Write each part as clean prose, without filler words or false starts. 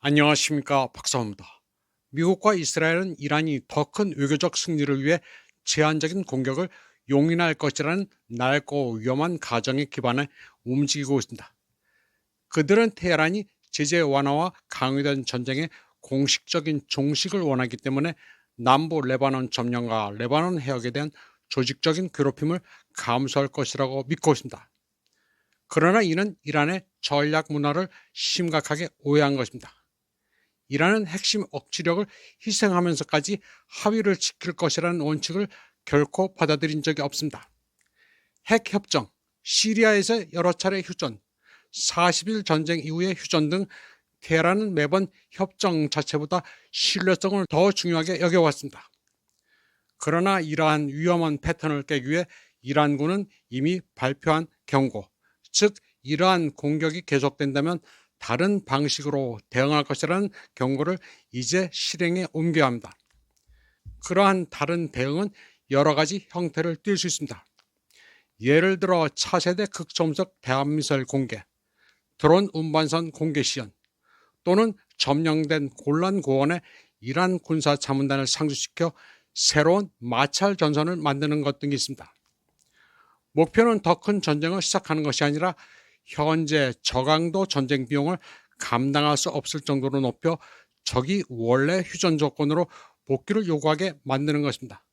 안녕하십니까, 박사입니다. 미국과 이스라엘은 이란이 더 큰 외교적 승리를 위해 제한적인 공격을 용인할 것이라는 낡고 위험한 가정에 기반해 움직이고 있습니다. 그들은 테헤란이 제재 완화와 강요된 전쟁의 공식적인 종식을 원하기 때문에 남부 레바논 점령과 레바논 해역에 대한 조직적인 괴롭힘을 감수할 것이라고 믿고 있습니다. 그러나 이는 이란의 전략 문화를 심각하게 오해한 것입니다. 이라는 핵심 억지력을 희생하면서까지 합의를 지킬 것이라는 원칙을 결코 받아들인 적이 없습니다. 핵협정, 시리아에서 여러 차례 휴전, 40일 전쟁 이후의 휴전 등 테헤란은 매번 협정 자체보다 신뢰성을 더 중요하게 여겨왔습니다. 그러나 이러한 위험한 패턴을 깨기 위해 이란군은 이미 발표한 경고, 즉 이러한 공격이 계속된다면 다른 방식으로 대응할 것이라는 경고를 이제 실행에 옮겨야 합니다. 그러한 다른 대응은 여러 가지 형태를 띨 수 있습니다. 예를 들어 차세대 극초음속 대한미사일 공개, 드론 운반선 공개 시연, 또는 점령된 골란 고원에 이란 군사 자문단을 상주시켜 새로운 마찰 전선을 만드는 것 등이 있습니다. 목표는 더 큰 전쟁을 시작하는 것이 아니라 현재 저강도 전쟁 비용을 감당할 수 없을 정도로 높여 적이 원래 휴전 조건으로 복귀를 요구하게 만드는 것입니다.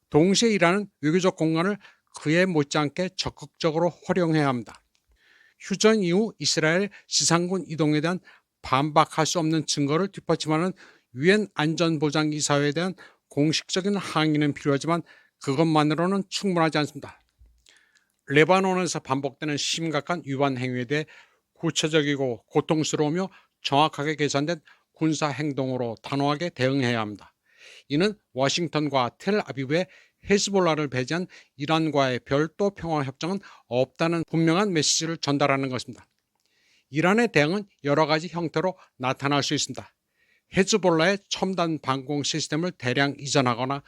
동시에 이란은 외교적 공간을 그에 못지않게 적극적으로 활용해야 합니다. 휴전 이후 이스라엘 지상군 이동에 대한 반박할 수 없는 증거를 뒷받침하는 유엔 안전보장이사회에 대한 공식적인 항의는 필요하지만 그것만으로는 충분하지 않습니다. 레바논에서 반복되는 심각한 위반 행위에 대해 구체적이고 고통스러우며 정확하게 계산된 군사 행동으로 단호하게 대응해야 합니다. 이는 워싱턴과 텔아비브의 헤즈볼라를 배제한 이란과의 별도 평화협정은 없다는 분명한 메시지를 전달하는 것입니다. 이란의 대응은 여러 가지 형태로 나타날 수 있습니다. 헤즈볼라의 첨단 방공 시스템을 대량 이전하거나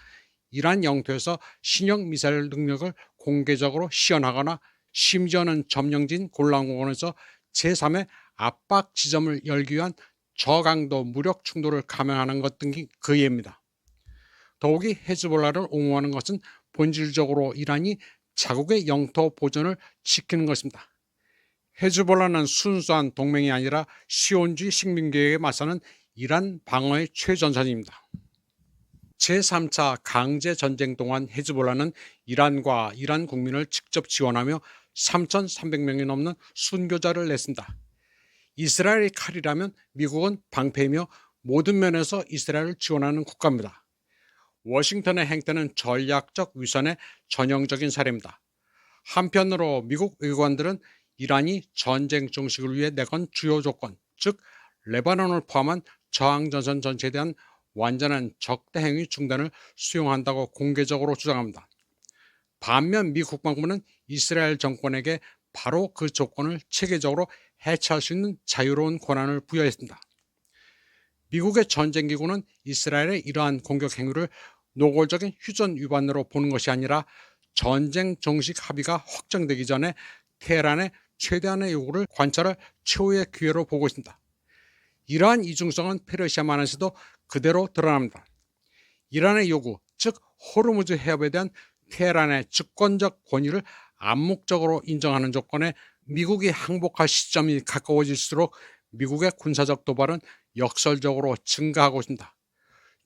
이란 영토에서 신형 미사일 능력을 공개적으로 시연하거나 심지어는 점령진 골란공원에서 제3의 압박 지점을 열기 위한 저강도 무력 충돌을 감행하는 것 등이 그 예입니다. 더욱이 헤즈볼라를 옹호하는 것은 본질적으로 이란이 자국의 영토 보존을 지키는 것입니다. 헤즈볼라는 순수한 동맹이 아니라 시온주의 식민계획에 맞서는 이란 방어의 최전선입니다. 제3차 강제전쟁 동안 헤즈볼라는 이란과 이란 국민을 직접 지원하며 3,300명이 넘는 순교자를 냈습니다. 이스라엘이 칼이라면 미국은 방패이며 모든 면에서 이스라엘을 지원하는 국가입니다. 워싱턴의 행태는 전략적 위선의 전형적인 사례입니다. 한편으로 미국 외교관들은 이란이 전쟁 종식을 위해 내건 주요 조건, 즉 레바논을 포함한 저항전선 전체에 대한 완전한 적대 행위 중단을 수용한다고 공개적으로 주장합니다. 반면 미 국방부는 이스라엘 정권에게 바로 그 조건을 체계적으로 해체할 수 있는 자유로운 권한을 부여했습니다. 미국의 전쟁기구는 이스라엘의 이러한 공격 행위를 노골적인 휴전 위반으로 보는 것이 아니라 전쟁 종식 합의가 확정되기 전에 테헤란의 최대한의 요구를 관찰할 최후의 기회로 보고 있습니다. 이러한 이중성은 페르시아만에서도 그대로 드러납니다. 이란의 요구, 즉 호르무즈 해협에 대한 테헤란의 주권적 권위를 암묵적으로 인정하는 조건에 미국이 항복할 시점이 가까워질수록 미국의 군사적 도발은 역설적으로 증가하고 있습니다.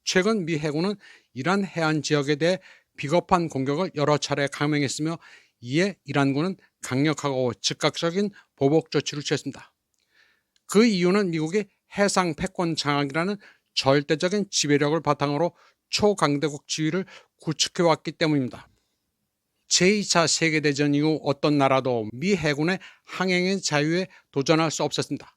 최근 미 해군은 이란 해안 지역에 대해 비겁한 공격을 여러 차례 감행했으며 이에 이란군은 강력하고 즉각적인 보복 조치를 취했습니다. 그 이유는 미국이 해상 패권 장악이라는 절대적인 지배력을 바탕으로 초강대국 지위를 구축해왔기 때문입니다. 제2차 세계대전 이후 어떤 나라도 미 해군의 항행의 자유에 도전할 수 없었습니다.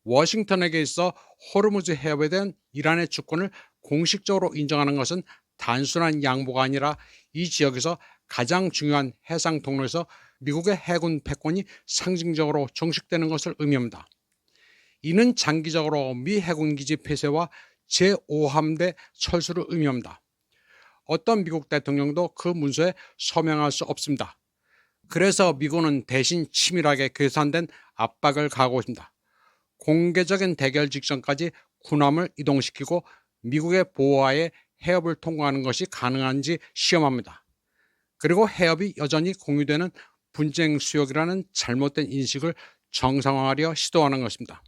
워싱턴에게 있어 호르무즈 해협에 대한 이란의 주권을 공식적으로 인정하는 것은 단순한 양보가 아니라 이 지역에서 가장 중요한 해상 통로에서 미국의 해군 패권이 상징적으로 종식되는 것을 의미합니다. 이는 장기적으로 미 해군기지 폐쇄와 제5함대 철수를 의미합니다. 어떤 미국 대통령도 그 문서에 서명할 수 없습니다. 그래서 미국은 대신 치밀하게 계산된 압박을 가하고 있습니다. 공개적인 대결 직전까지 군함을 이동시키고 미국의 보호하에 해협을 통과하는 것이 가능한지 시험합니다. 그리고 해협이 여전히 공유되는 분쟁 수역이라는 잘못된 인식을 정상화하려 시도하는 것입니다.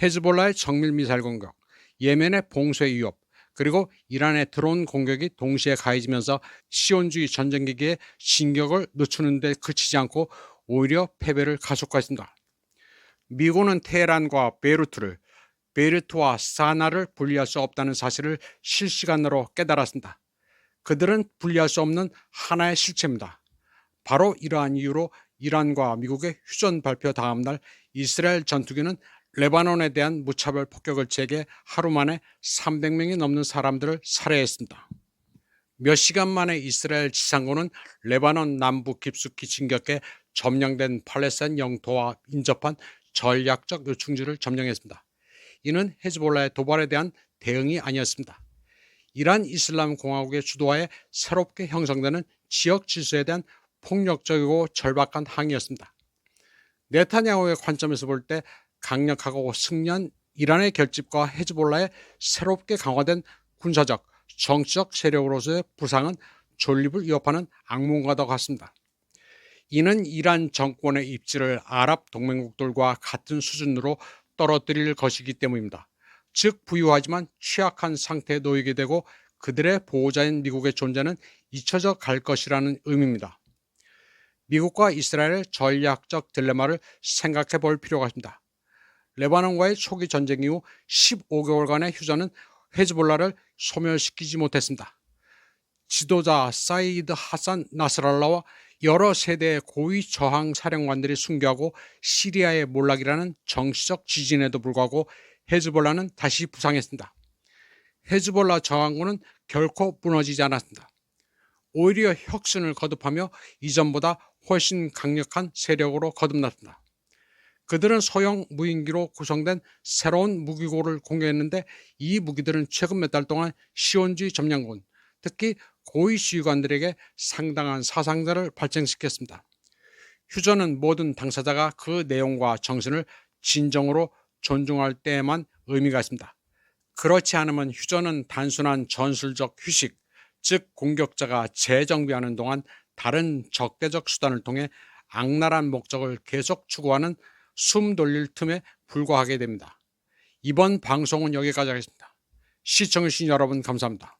헤즈볼라의 정밀 미사일 공격, 예멘의 봉쇄 위협, 그리고 이란의 드론 공격이 동시에 가해지면서 시온주의 전쟁기기에 진격을 늦추는 데 그치지 않고 오히려 패배를 가속화했습니다. 미군은 테헤란과 베이루트를, 베이루트와 사나를 분리할 수 없다는 사실을 실시간으로 깨달았습니다. 그들은 분리할 수 없는 하나의 실체입니다. 바로 이러한 이유로 이란과 미국의 휴전 발표 다음 날 이스라엘 전투기는 레바논에 대한 무차별 폭격을 재개 하루 만에 300명이 넘는 사람들을 살해했습니다. 몇 시간 만에 이스라엘 지상군은 레바논 남부 깊숙이 진격해 점령된 팔레스타인 영토와 인접한 전략적 요충지를 점령했습니다. 이는 헤즈볼라의 도발에 대한 대응이 아니었습니다. 이란 이슬람 공화국의 주도하에 새롭게 형성되는 지역 질서에 대한 폭력적이고 절박한 항의였습니다. 네타냐후의 관점에서 볼 때 강력하고 승리한 이란의 결집과 헤즈볼라의 새롭게 강화된 군사적, 정치적 세력으로서의 부상은 존립을 위협하는 악몽과도 같습니다. 이는 이란 정권의 입지를 아랍 동맹국들과 같은 수준으로 떨어뜨릴 것이기 때문입니다. 즉 부유하지만 취약한 상태에 놓이게 되고 그들의 보호자인 미국의 존재는 잊혀져 갈 것이라는 의미입니다. 미국과 이스라엘의 전략적 딜레마를 생각해 볼 필요가 있습니다. 레바논과의 초기 전쟁 이후 15개월간의 휴전은 헤즈볼라를 소멸시키지 못했습니다. 지도자 사이드 하산 나스랄라와 여러 세대의 고위 저항 사령관들이 순교하고 시리아의 몰락이라는 정치적 지진에도 불구하고 헤즈볼라는 다시 부상했습니다. 헤즈볼라 저항군은 결코 무너지지 않았습니다. 오히려 혁신을 거듭하며 이전보다 훨씬 강력한 세력으로 거듭났습니다. 그들은 소형 무인기로 구성된 새로운 무기고를 공개했는데 이 무기들은 최근 몇 달 동안 시온주의 점령군, 특히 고위 지휘관들에게 상당한 사상자를 발생시켰습니다. 휴전은 모든 당사자가 그 내용과 정신을 진정으로 존중할 때에만 의미가 있습니다. 그렇지 않으면 휴전은 단순한 전술적 휴식, 즉 공격자가 재정비하는 동안 다른 적대적 수단을 통해 악랄한 목적을 계속 추구하는 숨 돌릴 틈에 불과하게 됩니다. 이번 방송은 여기까지 하겠습니다. 시청해주신 여러분 감사합니다.